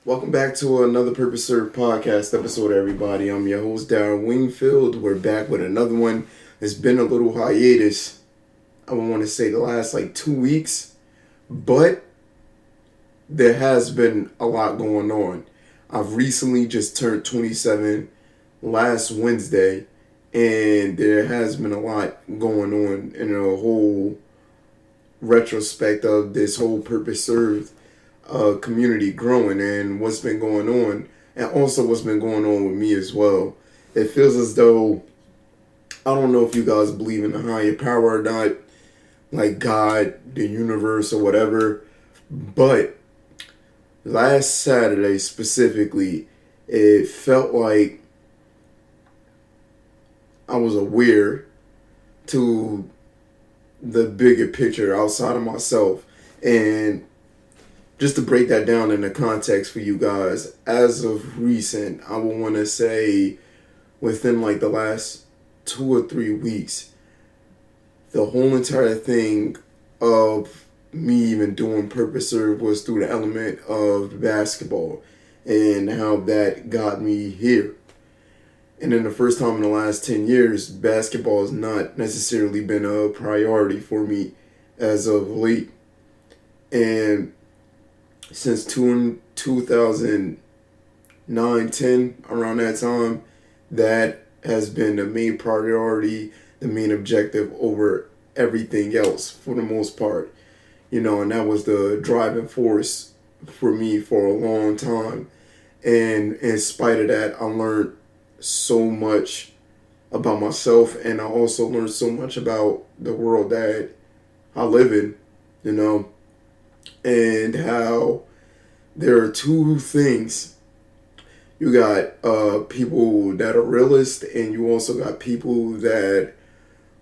Welcome back to another Purpose Served podcast episode, everybody. I'm your host, Darren Wingfield. We're back with another one. It's been a little hiatus. I would want to say the last 2 weeks, but there has been a lot going on. I've recently just turned 27 last Wednesday, and there has been a lot going on in a whole retrospect of this whole Purpose Served community growing and what's been going on, and also what's been going on with me as well. It feels as though, I don't know if you guys believe in a higher power or not, like God, the universe, or whatever, but last Saturday specifically, it felt like I was aware to the bigger picture outside of myself. And just to break that down in the context for you guys, as of recent, I would want to say within the last 2 or 3 weeks, the whole entire thing of me even doing Purpose Serve was through the element of basketball and how that got me here. And then the first time in the last 10 years, basketball has not necessarily been a priority for me as of late. And since 2009, 10, around that time, that has been the main priority, the main objective over everything else for the most part. And that was the driving force for me for a long time. And in spite of that, I learned so much about myself, and I also learned so much about the world that I live in, and how there are two things. You got people that are realists, and you also got people that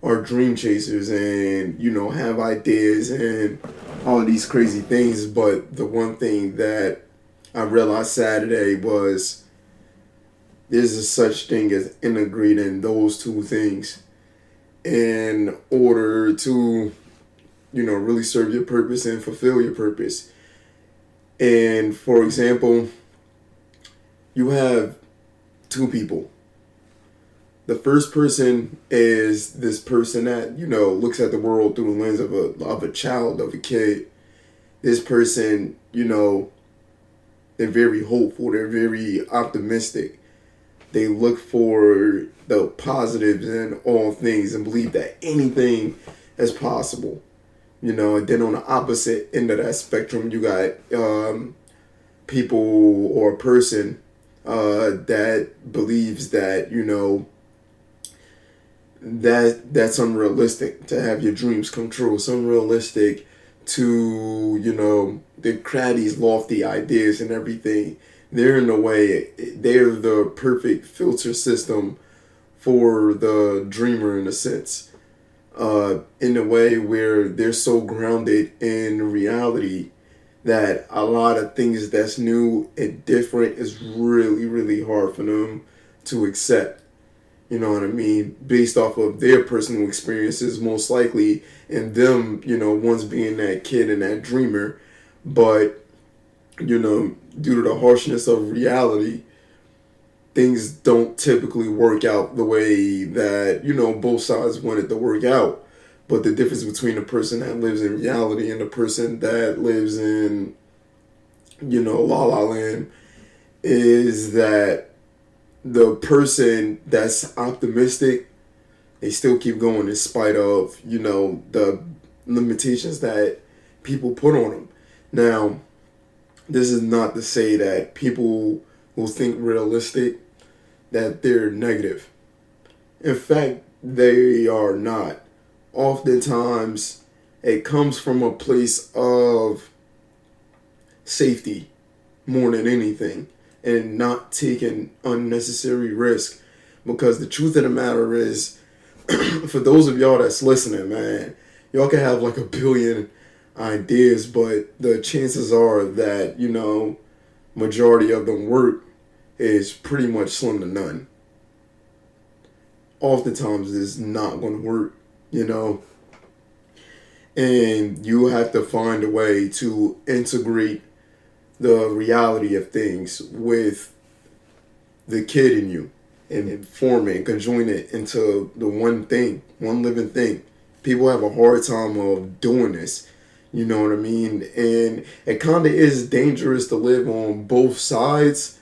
are dream chasers and, have ideas and all of these crazy things. But the one thing that I realized Saturday was there's a such thing as integrating those two things in order to, really serve your purpose and fulfill your purpose. And for example, you have two people. The first person is this person that, looks at the world through the lens of a child, of a kid. This person, they're very hopeful, they're very optimistic. They look for the positives in all things and believe that anything is possible. And then on the opposite end of that spectrum, you got people or a person that believes that, that's unrealistic to have your dreams come true. It's unrealistic to, they create these lofty ideas and everything. They're in a way, they're the perfect filter system for the dreamer in a sense. In a way where they're so grounded in reality that a lot of things that's new and different is really, really hard for them to accept. You know what I mean? Based off of their personal experiences, most likely, and them, once being that kid and that dreamer. But, due to the harshness of reality, things don't typically work out the way that, both sides want it to work out. But the difference between the person that lives in reality and the person that lives in, La La Land is that the person that's optimistic, they still keep going in spite of, the limitations that people put on them. Now, this is not to say that people who think realistic, that they're negative. In fact, they are not. Oftentimes, it comes from a place of safety more than anything and not taking unnecessary risk. Because the truth of the matter is, for those of y'all that's listening, man, y'all can have a billion ideas, but the chances are that, majority of them work is pretty much slim to none. Oftentimes it's not going to work, and you have to find a way to integrate the reality of things with the kid in you and form it and conjoin it into the one thing, one living thing. People have a hard time of doing this. You know what I mean? And it kind of is dangerous to live on both sides,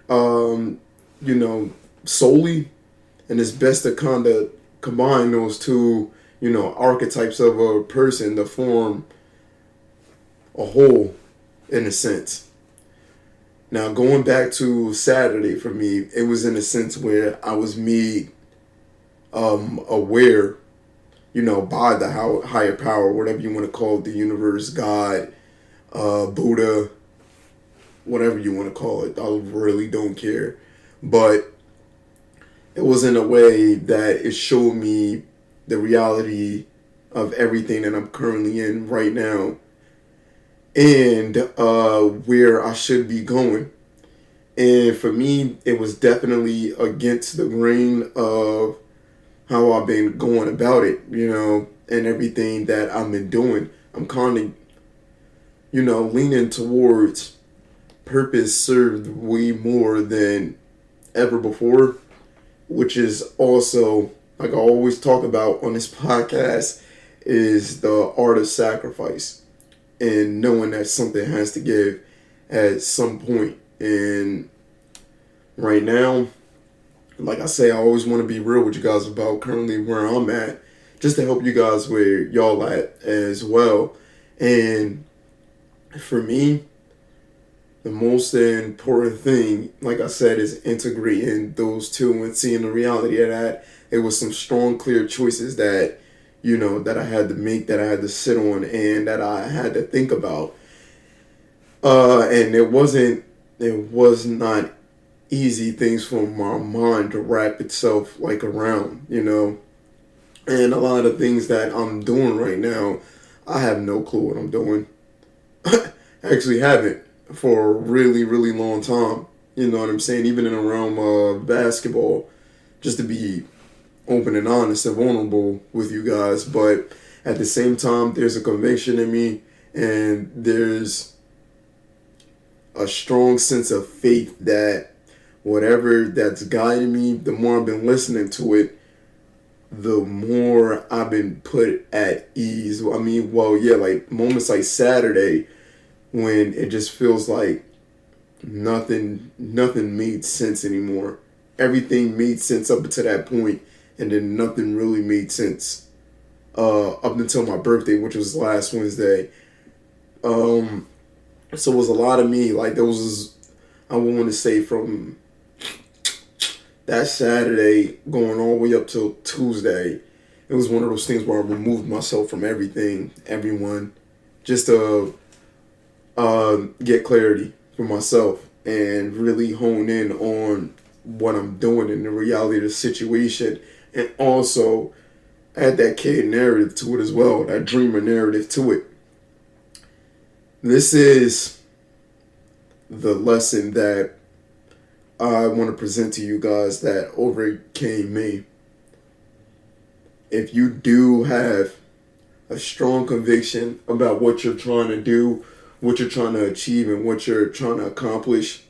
um, you know, solely. And it's best to kind of combine those two, archetypes of a person to form a whole, in a sense. Now, going back to Saturday for me, it was in a sense where I was made aware, by the higher power, whatever you want to call it, the universe, God, Buddha, whatever you want to call it. I really don't care. But it was in a way that it showed me the reality of everything that I'm currently in right now and where I should be going. And for me, it was definitely against the grain of how I've been going about it, and everything that I've been doing. I'm kind of, leaning towards purpose served way more than ever before, which is also, like I always talk about on this podcast, is the art of sacrifice and knowing that something has to give at some point. And right now, like I say, I always want to be real with you guys about currently where I'm at, just to help you guys where y'all at as well. And for me, the most important thing, like I said, is integrating those two and seeing the reality of that. It was some strong, clear choices that, that I had to make, that I had to sit on, and that I had to think about. And it was not easy things for my mind to wrap itself like around, And a lot of things that I'm doing right now, I have no clue what I'm doing. I actually haven't for a really, really long time. You know what I'm saying? Even in the realm of basketball, just to be open and honest and vulnerable with you guys. But at the same time, there's a conviction in me and there's a strong sense of faith that whatever that's guiding me, the more I've been listening to it, the more I've been put at ease. I mean, well, yeah, like moments like Saturday when it just feels like nothing made sense anymore. Everything made sense up until that point, and then nothing really made sense up until my birthday, which was last Wednesday. So it was a lot of me. Like there was, I want to say from that Saturday going all the way up till Tuesday, it was one of those things where I removed myself from everything, everyone, just to get clarity for myself and really hone in on what I'm doing and the reality of the situation, and also add that kid narrative to it as well, that dreamer narrative to it. This is the lesson that I want to present to you guys that overcame me. If you do have a strong conviction about what you're trying to do, what you're trying to achieve, and what you're trying to accomplish,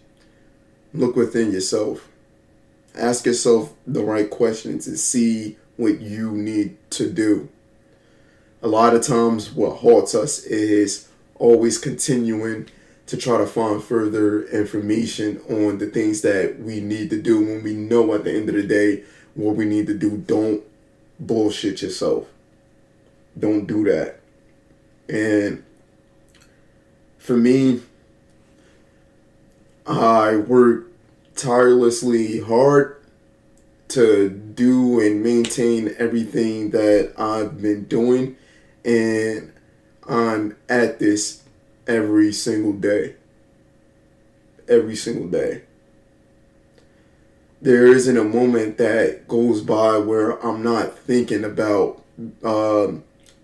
look within yourself. Ask yourself the right questions and see what you need to do. A lot of times, what halts us is always continuing to try to find further information on the things that we need to do when we know at the end of the day what we need to do. Don't bullshit yourself. Don't do that. And for me, I work tirelessly hard to do and maintain everything that I've been doing, and I'm at this every single day. Every single day. There isn't a moment that goes by where I'm not thinking about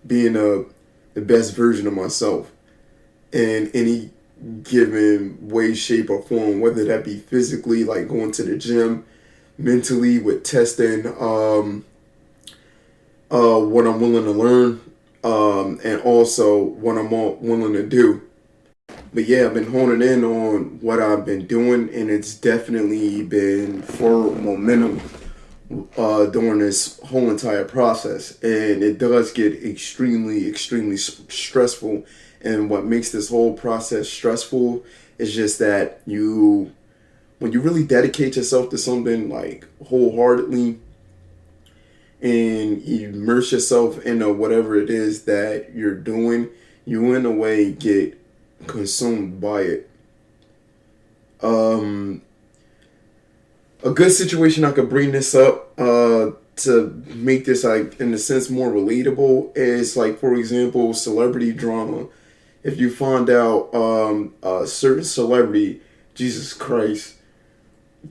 being the best version of myself in any given way, shape, or form, whether that be physically, like going to the gym, mentally with testing what I'm willing to learn, and also what I'm willing to do. But yeah, I've been honing in on what I've been doing, and it's definitely been for momentum during this whole entire process. And it does get extremely, extremely stressful. And what makes this whole process stressful is just that when you really dedicate yourself to something like wholeheartedly and immerse yourself into whatever it is that you're doing, you in a way get consumed by it. Um, a good situation I could bring this up to make this like in a sense more relatable is like, for example, celebrity drama. If you find out a certain celebrity, Jesus Christ,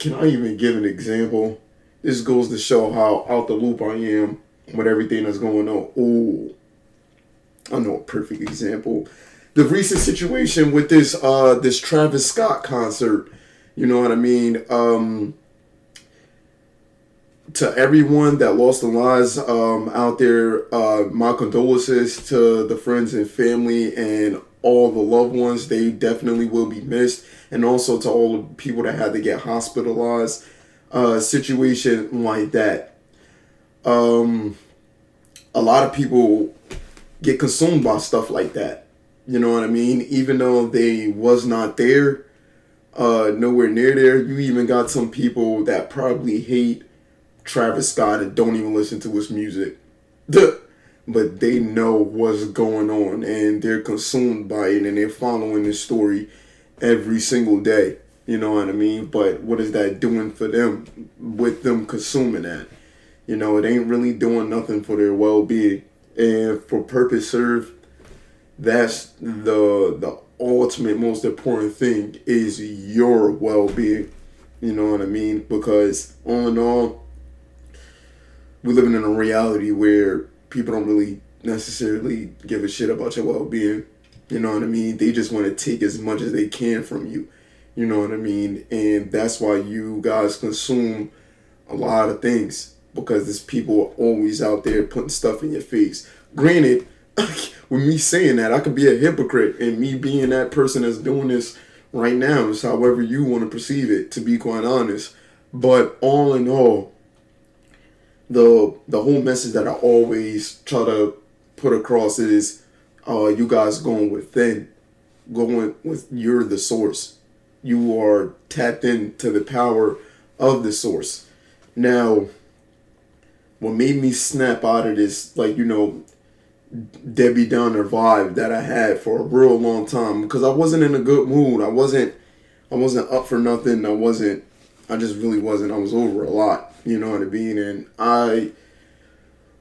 can I even give an example? This goes to show how out the loop I am with everything that's going on. Oh, I know a perfect example. The recent situation with this Travis Scott concert. You know what I mean? To everyone that lost their lives out there, my condolences to the friends and family and all the loved ones. They definitely will be missed, and also to all the people that had to get hospitalized. Situation like that. Um, a lot of people get consumed by stuff like that. You know what I mean? Even though they was not there, nowhere near there. You even got some people that probably hate Travis Scott and don't even listen to his music. But they know what's going on and they're consumed by it and they're following this story every single day. You know what I mean? But what is that doing for them with them consuming that? You know, it ain't really doing nothing for their well being. And for purpose serve, that's the ultimate most important thing is your well being. You know what I mean? Because all in all, we're living in a reality where people don't really necessarily give a shit about your well being. You know what I mean? They just want to take as much as they can from you. You know what I mean? And that's why you guys consume a lot of things because there's people always out there putting stuff in your face. Granted, with me saying that, I could be a hypocrite, and me being that person that's doing this right now is however you want to perceive it, to be quite honest. But all in all, the whole message that I always try to put across is you guys going within, going with you're the source. You are tapped into the power of the source. Now, what made me snap out of this, like, you know, Debbie Downer vibe that I had for a real long time because I wasn't in a good mood. I wasn't up for nothing. I just really wasn't. I was over a lot, you know what I mean? And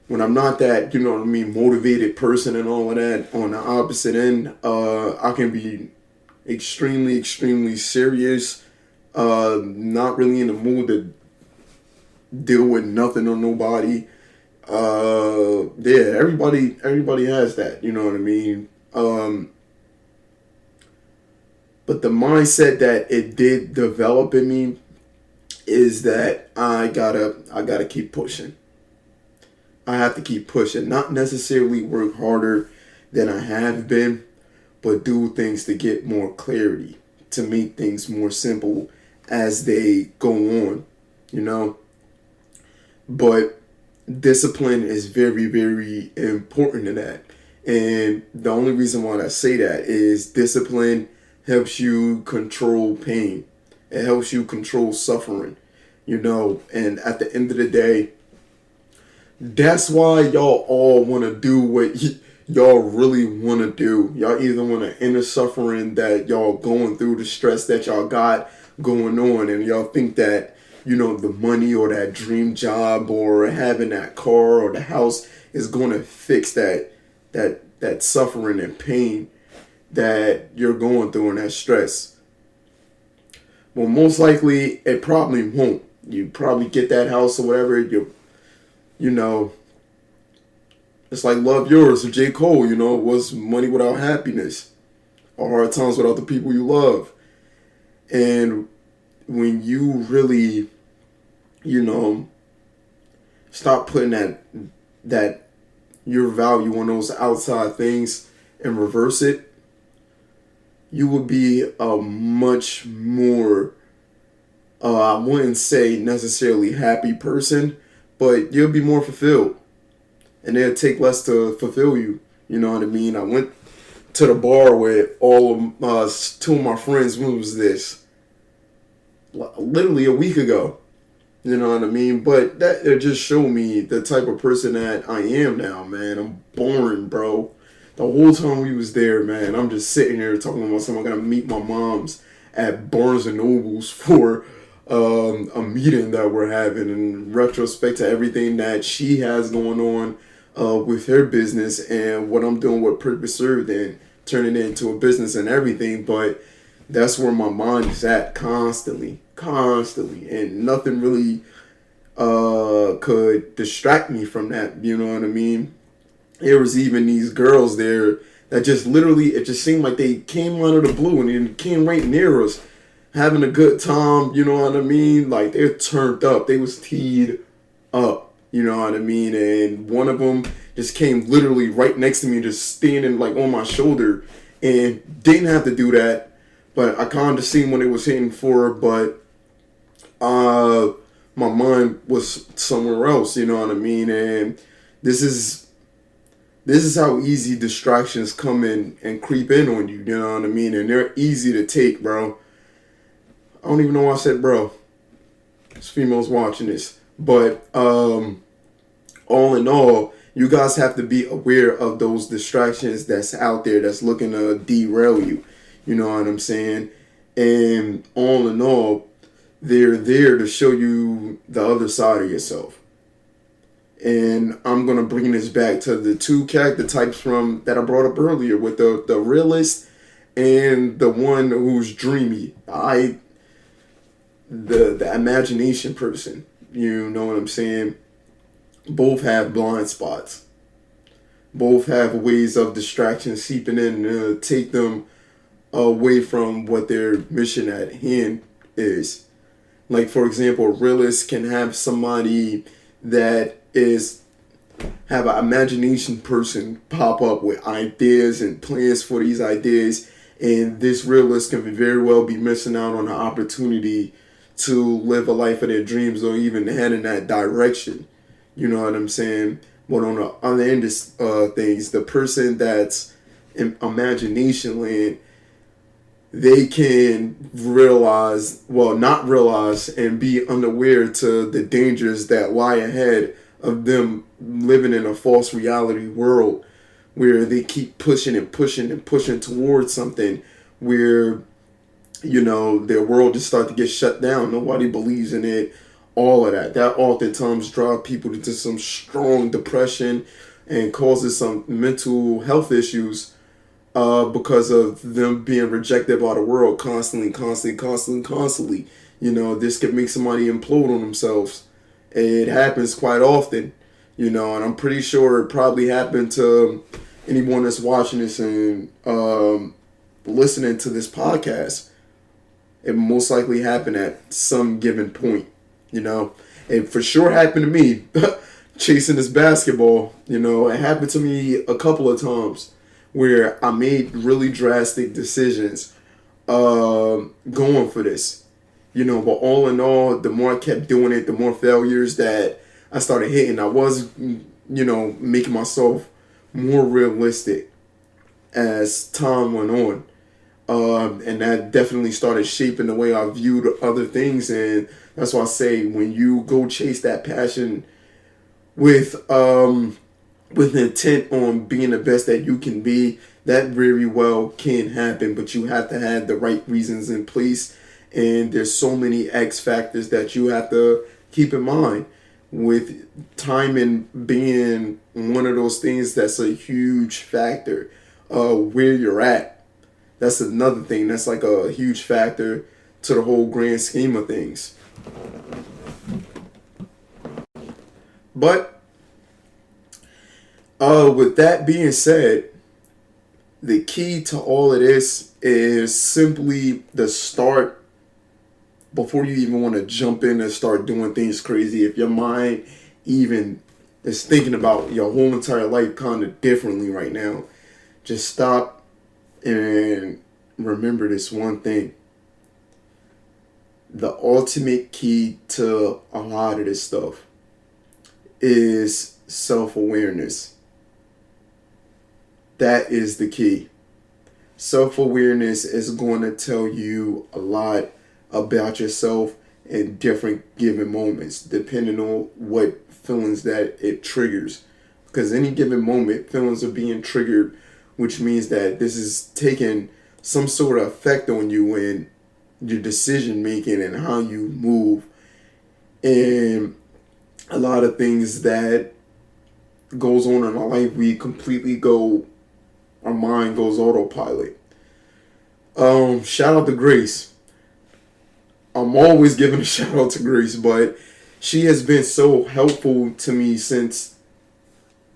when I'm not that, you know what I mean, motivated person and all of that, on the opposite end, I can be extremely, extremely serious, not really in the mood to deal with nothing or nobody. Yeah, everybody has that, you know what I mean? But the mindset that it did develop in me is that I gotta keep pushing. I have to keep pushing, not necessarily work harder than I have been, but do things to get more clarity, to make things more simple as they go on, you know? But discipline is very, very important to that. And the only reason why I say that is discipline helps you control pain. It helps you control suffering, you know. And at the end of the day, that's why y'all all want to do what y'all really want to do. Y'all either want to end the suffering that y'all going through, the stress that y'all got going on, and y'all think that, you know, the money or that dream job or having that car or the house is going to fix that suffering and pain that you're going through and that stress. Well, most likely it probably won't. You probably get that house or whatever. You know, it's like Love Yours or J. Cole. You know, was money without happiness or hard times without the people you love. And when you really, you know, stop putting that your value on those outside things and reverse it, you would be a much more, I wouldn't say necessarily happy person, but you'll be more fulfilled. And it'll take less to fulfill you. You know what I mean? I went to the bar with all of two of my friends. When was this? Literally a week ago. You know what I mean? But that it just showed me the type of person that I am now, man. I'm boring, bro. The whole time we was there, man, I'm just sitting there talking about something. I'm gonna meet my mom's at Barnes and Nobles for a meeting that we're having in retrospect to everything that she has going on with her business and what I'm doing with Purpose Served and turning it into a business and everything. But that's where my mind is at constantly, and nothing really could distract me from that. You know what I mean? There was even these girls there that just literally, it just seemed like they came out of the blue and they came right near us, having a good time. You know what I mean? Like they're turned up. They was teed up. You know what I mean? And one of them just came literally right next to me, just standing like on my shoulder, and didn't have to do that. But I kind of seen what it was hitting for, but my mind was somewhere else. You know what I mean? And this is how easy distractions come in and creep in on you. You know what I mean? And they're easy to take, bro. I don't even know why I said bro. There's females watching this, but all in all, you guys have to be aware of those distractions that's out there that's looking to derail you. You know what I'm saying? And all in all, they're there to show you the other side of yourself. And I'm gonna bring this back to the two character types from that I brought up earlier with the realist and the one who's dreamy. The imagination person. You know what I'm saying? Both have blind spots. Both have ways of distraction seeping in to take them away from what their mission at hand is. Like, for example, a realist can have somebody that is have an imagination person pop up with ideas and plans for these ideas, and this realist can very well be missing out on the opportunity to live a life of their dreams or even head in that direction. You know what I'm saying? But on the other end of things, the person that's in imagination land, they can realize, well, not realize and be unaware to the dangers that lie ahead of them living in a false reality world where they keep pushing and pushing and pushing towards something where, you know, their world just start to get shut down. Nobody believes in it. All of that. That oftentimes drive people into some strong depression and causes some mental health issues because of them being rejected by the world constantly. You know, this could make somebody implode on themselves. It happens quite often, you know, and I'm pretty sure it probably happened to anyone that's watching this and listening to this podcast. It most likely happened at some given point, you know. It for sure happened to me chasing this basketball, you know. It happened to me a couple of times where I made really drastic decisions going for this, you know. But all in all, the more I kept doing it, the more failures that I started hitting. I was, you know, making myself more realistic as time went on. And that definitely started shaping the way I viewed other things. And that's why I say when you go chase that passion with intent on being the best that you can be, that very well can happen. But you have to have the right reasons in place. And there's so many X factors that you have to keep in mind, with timing being one of those things that's a huge factor. Where you're at. That's another thing that's like a huge factor to the whole grand scheme of things. But with that being said, the key to all of this is simply the start before you even want to jump in and start doing things crazy. If your mind even is thinking about your whole entire life kind of differently right now, just stop and remember this one thing. The ultimate key to a lot of this stuff is self-awareness. That is the key. Self-awareness is going to tell you a lot about yourself in different given moments, depending on what feelings that it triggers. Because any given moment, feelings are being triggered, which means that this is taking some sort of effect on you in your decision making and how you move. And a lot of things that goes on in our life, we completely go, our mind goes autopilot. Shout out to Grace. I'm always giving a shout out to Grace, but she has been so helpful to me since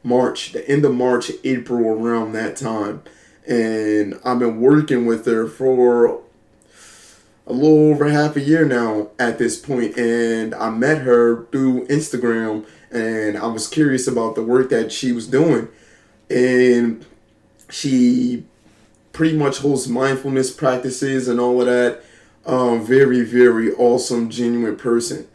March, the end of March, April, around that time. And I've been working with her for a little over half a year now at this point. And I met her through Instagram, and I was curious about the work that she was doing. And she pretty much holds mindfulness practices and all of that. Very, very awesome, genuine person.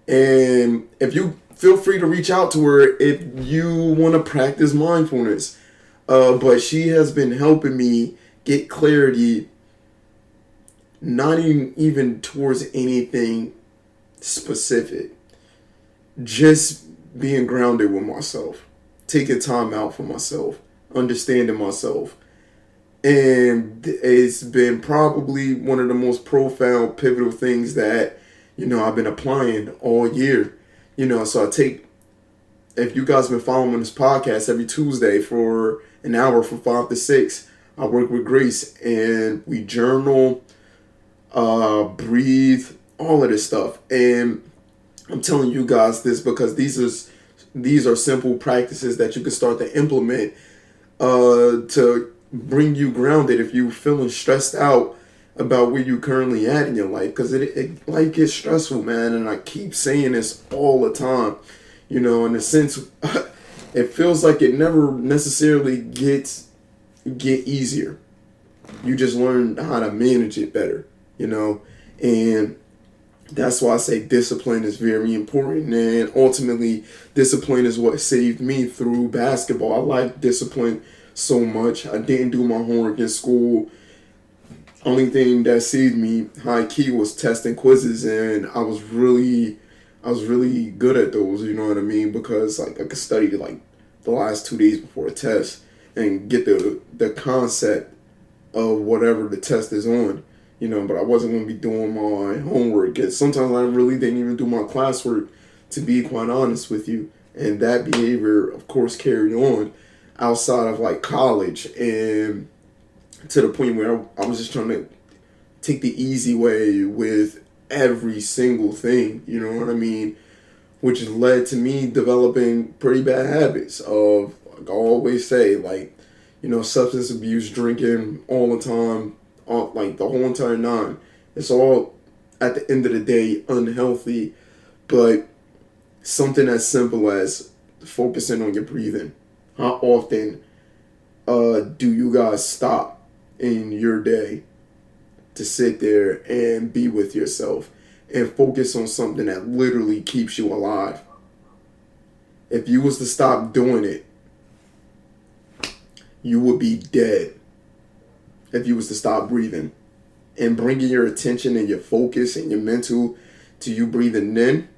And if you feel free to reach out to her if you want to practice mindfulness. But she has been helping me get clarity, not even towards anything specific. Just being grounded with myself, taking time out for myself, understanding myself. And it's been probably one of the most profound, pivotal things that, I've been applying all year. So if you guys have been following this podcast every Tuesday for an hour from 5 to 6, I work with Grace and we journal, breathe, all of this stuff. And I'm telling you guys this because these are simple practices that you can start to implement to bring you grounded if you're feeling stressed out about where you currently at in your life, because life gets stressful, man, and I keep saying this all the time. In a sense, it feels like it never necessarily get easier. You just learn how to manage it better, and that's why I say discipline is very important. And ultimately, discipline is what saved me through basketball. I like discipline so much. I didn't do my homework in school. Only thing that saved me high key was testing quizzes, and I was really good at those, you know what I mean? Because I could study the last 2 days before a test and get the concept of whatever the test is on, but I wasn't going to be doing my homework. And sometimes I really didn't even do my classwork, to be quite honest with you. And that behavior, of course, carried on outside of college, and to the point where I was just trying to take the easy way with every single thing, you know what I mean? Which led to me developing pretty bad habits of, I always say, substance abuse, drinking all the time, the whole entire nine. It's all, at the end of the day, unhealthy, but something as simple as focusing on your breathing. How often do you guys stop in your day to sit there and be with yourself and focus on something that literally keeps you alive? If you was to stop doing it, you would be dead. If you was to stop breathing and bringing your attention and your focus and your mental to you breathing in,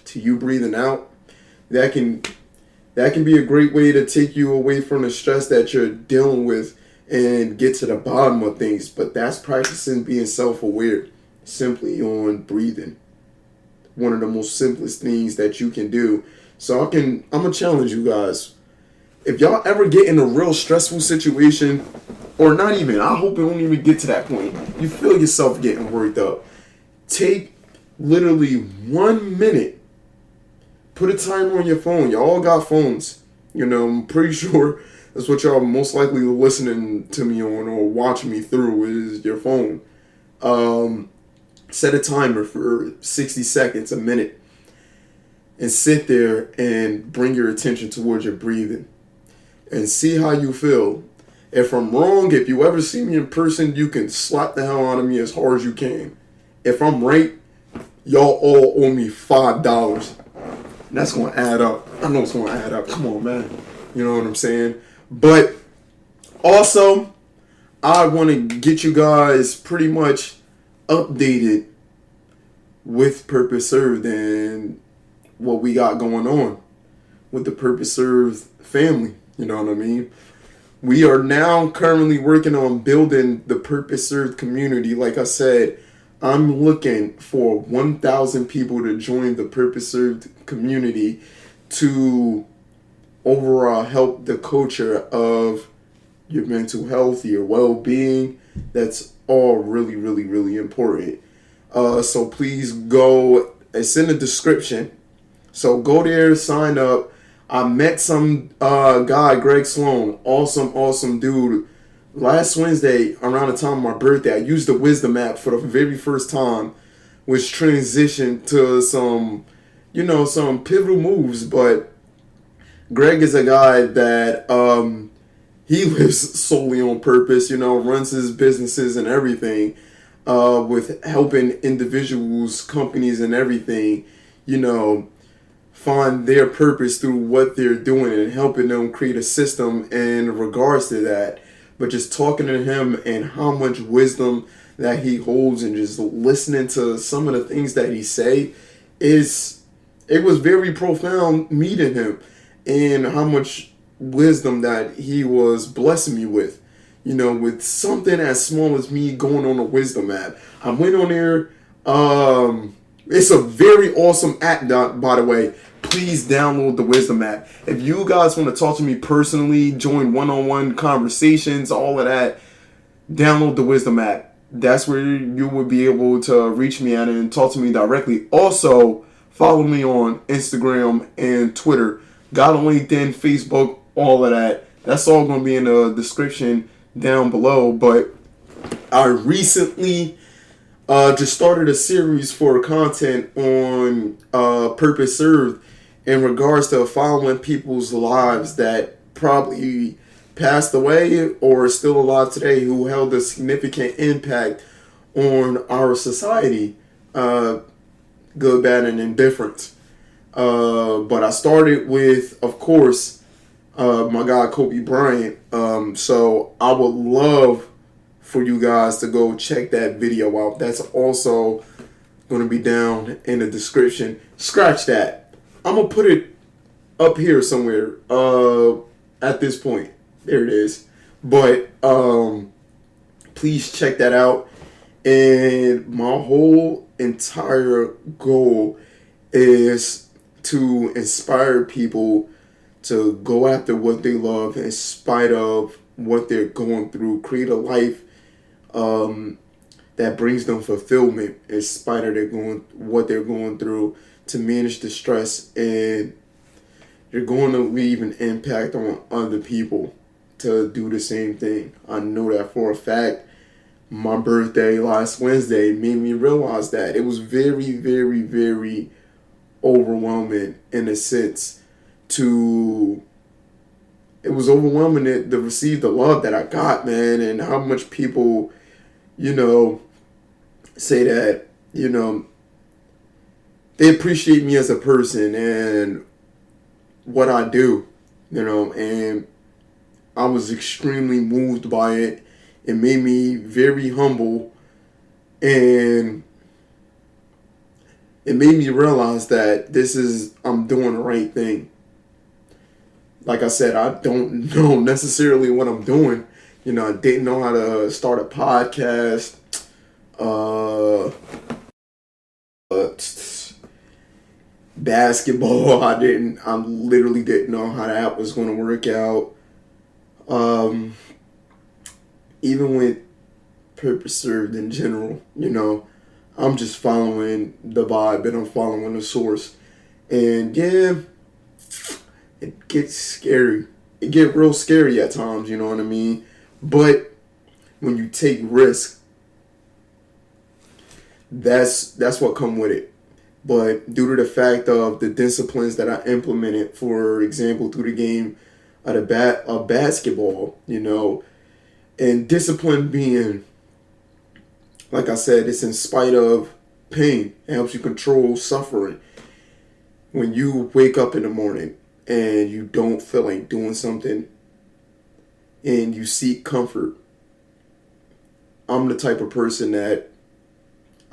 to you breathing out, that can be a great way to take you away from the stress that you're dealing with and get to the bottom of things. But that's practicing being self-aware simply on breathing. One of the most simplest things that you can do. So I'm going to challenge you guys. If y'all ever get in a real stressful situation, or not even, I hope it won't even get to that point, you feel yourself getting worked up, take literally 1 minute. Put a timer on your phone. Y'all all got phones. I'm pretty sure that's what y'all most likely listening to me on or watching me through is your phone. Set a timer for 60 seconds, a minute, and sit there and bring your attention towards your breathing and see how you feel. If I'm wrong, if you ever see me in person, you can slap the hell out of me as hard as you can. If I'm right, y'all all owe me $5. That's gonna add up. I know it's gonna add up. Come on, man. You know what I'm saying? But also, I want to get you guys pretty much updated with Purpose Served and what we got going on with the Purpose Served family. You know what I mean? We are now currently working on building the Purpose Served community. Like I said, I'm looking for 1,000 people to join the Purpose Served community to overall help the culture of your mental health, your well-being. That's all really, really, really important. So please go. It's in the description. So go there, sign up. I met some guy, Greg Sloan, awesome dude. Last Wednesday, around the time of my birthday, I used the Wisdom app for the very first time, which transitioned to some pivotal moves. But Greg is a guy that he lives solely on purpose, runs his businesses and everything, with helping individuals, companies, and everything, find their purpose through what they're doing and helping them create a system in regards to that. But just talking to him and how much wisdom that he holds and just listening to some of the things that he say it was very profound meeting him and how much wisdom that he was blessing me with. With something as small as me going on a Wisdom app. I went on there. It's a very awesome app, by the way. Please download the Wisdom app. If you guys want to talk to me personally, join one-on-one conversations, all of that, download the Wisdom app. That's where you would be able to reach me at and talk to me directly. Also, follow me on Instagram and Twitter. Got on LinkedIn, Facebook, all of that. That's all going to be in the description down below. But I recently just started a series for content on Purpose Served in regards to following people's lives that probably passed away or are still alive today who held a significant impact on our society, good, bad, and indifferent. But I started with, of course, my guy Kobe Bryant. So I would love for you guys to go check that video out. That's also going to be down in the description. Scratch that. I'm going to put it up here somewhere at this point. There it is. But please check that out. And my whole entire goal is to inspire people to go after what they love in spite of what they're going through. Create a life that brings them fulfillment in spite of what they're going through, to manage the stress, and you're going to leave an impact on other people to do the same thing. I know that for a fact. My birthday last Wednesday made me realize that. It was very, very, very overwhelming in a sense it was overwhelming to receive the love that I got, man, and how much people, say that, they appreciate me as a person and what I do, and I was extremely moved by it. It made me very humble, and it made me realize that I'm doing the right thing. Like I said, I don't know necessarily what I'm doing. I didn't know how to start a podcast. Basketball, I literally didn't know how that was going to work out. Even with Purpose Served in general, I'm just following the vibe and I'm following the source. And yeah, it gets scary. It get real scary at times, you know what I mean? But when you take risks, that's what come with it. But due to the fact of the disciplines that I implemented, for example, through the game of basketball, And discipline being, like I said, it's in spite of pain. It helps you control suffering. When you wake up in the morning and you don't feel like doing something and you seek comfort, I'm the type of person that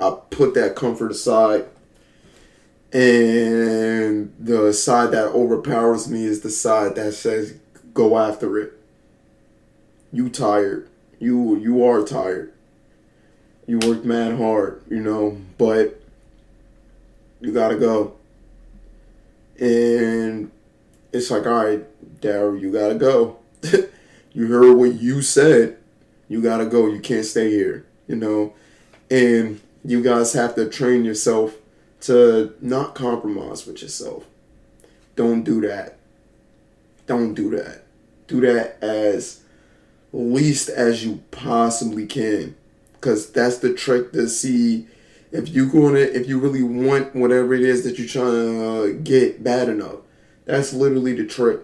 I put that comfort aside, and the side that overpowers me is the side that says go after it. You tired. You are tired. You worked mad hard, but you gotta go. And it's like, all right, Daryl, you gotta go. You heard what you said. You gotta go. You can't stay here. And you guys have to train yourself to not compromise with yourself. Don't do that. Don't do that. Do that as least as you possibly can. Because that's the trick to see if you really want whatever it is that you're trying to get bad enough. That's literally the trick.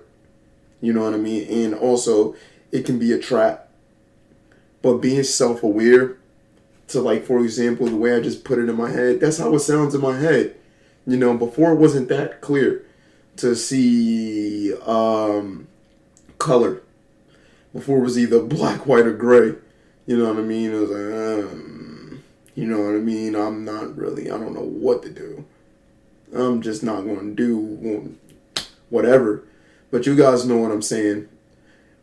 You know what I mean? And also, it can be a trap. But being self-aware, to, like, for example, the way I just put it in my head, that's how it sounds in my head. Before it wasn't that clear to see color. Before it was either black, white, or gray. You know what I mean? It was like, you know what I mean? I don't know what to do. I'm just not going to do whatever. But you guys know what I'm saying.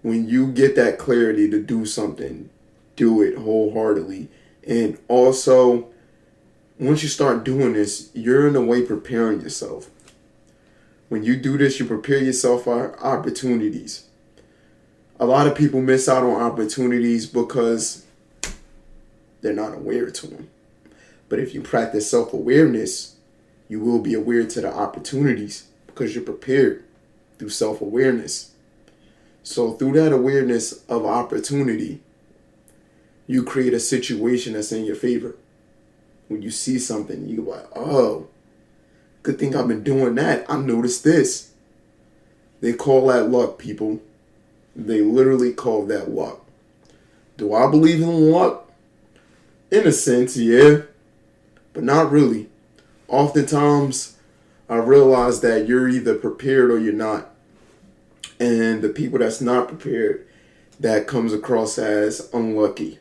When you get that clarity to do something, do it wholeheartedly. And also, once you start doing this, you're in a way preparing yourself. When you do this, you prepare yourself for opportunities. A lot of people miss out on opportunities because they're not aware to them. But if you practice self-awareness, you will be aware to the opportunities because you're prepared through self-awareness. So through that awareness of opportunity, you create a situation that's in your favor. When you see something, you're like, oh, good thing I've been doing that. I noticed this. They call that luck, people. They literally call that luck. Do I believe in luck? In a sense, yeah. But not really. Oftentimes, I realize that you're either prepared or you're not. And the people that's not prepared, that comes across as unlucky.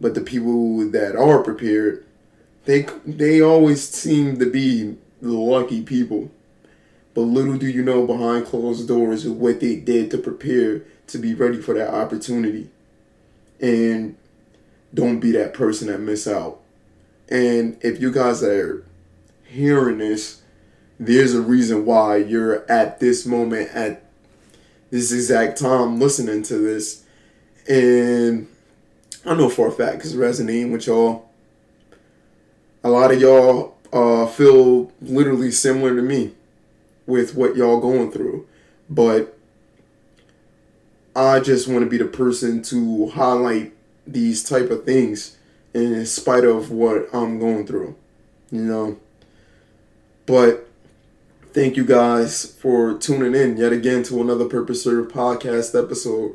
But the people that are prepared, they always seem to be the lucky people. But little do you know behind closed doors of what they did to prepare to be ready for that opportunity. And don't be that person that miss out. And if you guys are hearing this, there's a reason why you're at this moment, at this exact time, listening to this. And I know for a fact, because resonating with y'all, a lot of y'all feel literally similar to me with what y'all going through. But I just want to be the person to highlight these type of things in spite of what I'm going through, But thank you guys for tuning in yet again to another Purpose Served podcast episode.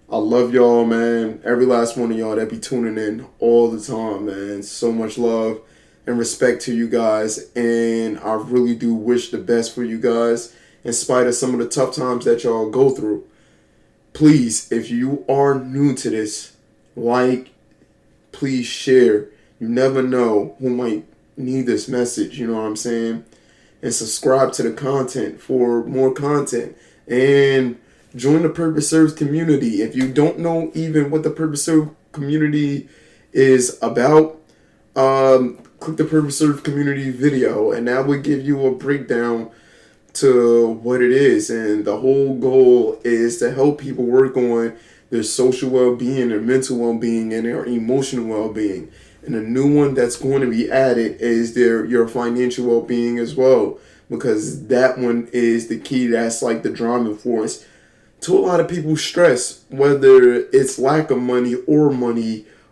I love y'all, man. Every last one of y'all that be tuning in all the time, man. So much love and respect to you guys. And I really do wish the best for you guys in spite of some of the tough times that y'all go through. Please, if you are new to this, please share. You never know who might need this message, you know what I'm saying? And subscribe to the content for more content. And join the Purpose Served community. If you don't know even what the Purpose Served community is about, click the Purpose Served community video, and that will give you a breakdown to what it is. And the whole goal is to help people work on their social well-being, their mental well-being, and their emotional well-being. And a new one that's going to be added is your financial well-being as well, because that one is the key. That's like the driving force to a lot of people's stress, whether it's lack of money or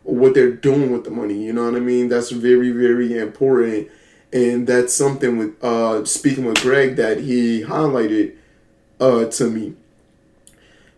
what they're doing with the money. You know what I mean? That's very, very important. And that's something with speaking with Greg that he highlighted to me.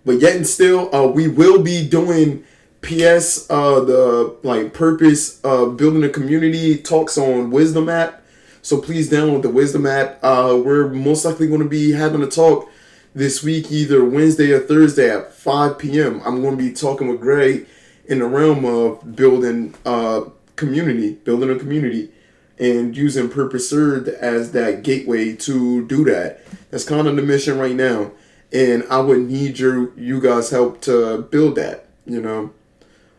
But yet and still, we will be doing PS the like purpose of building a community talks on Wisdom app. So please download the Wisdom app. We're most likely going to be having a talk this week, either Wednesday or Thursday at 5 p.m. I'm going to be talking with Greg in the realm of building building a community, and using Purpose Served as that gateway to do that. That's kind of the mission right now, and I would need you guys' help to build that.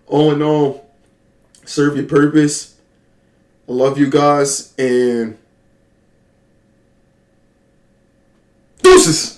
All in all, serve your purpose. I love you guys, and deuces.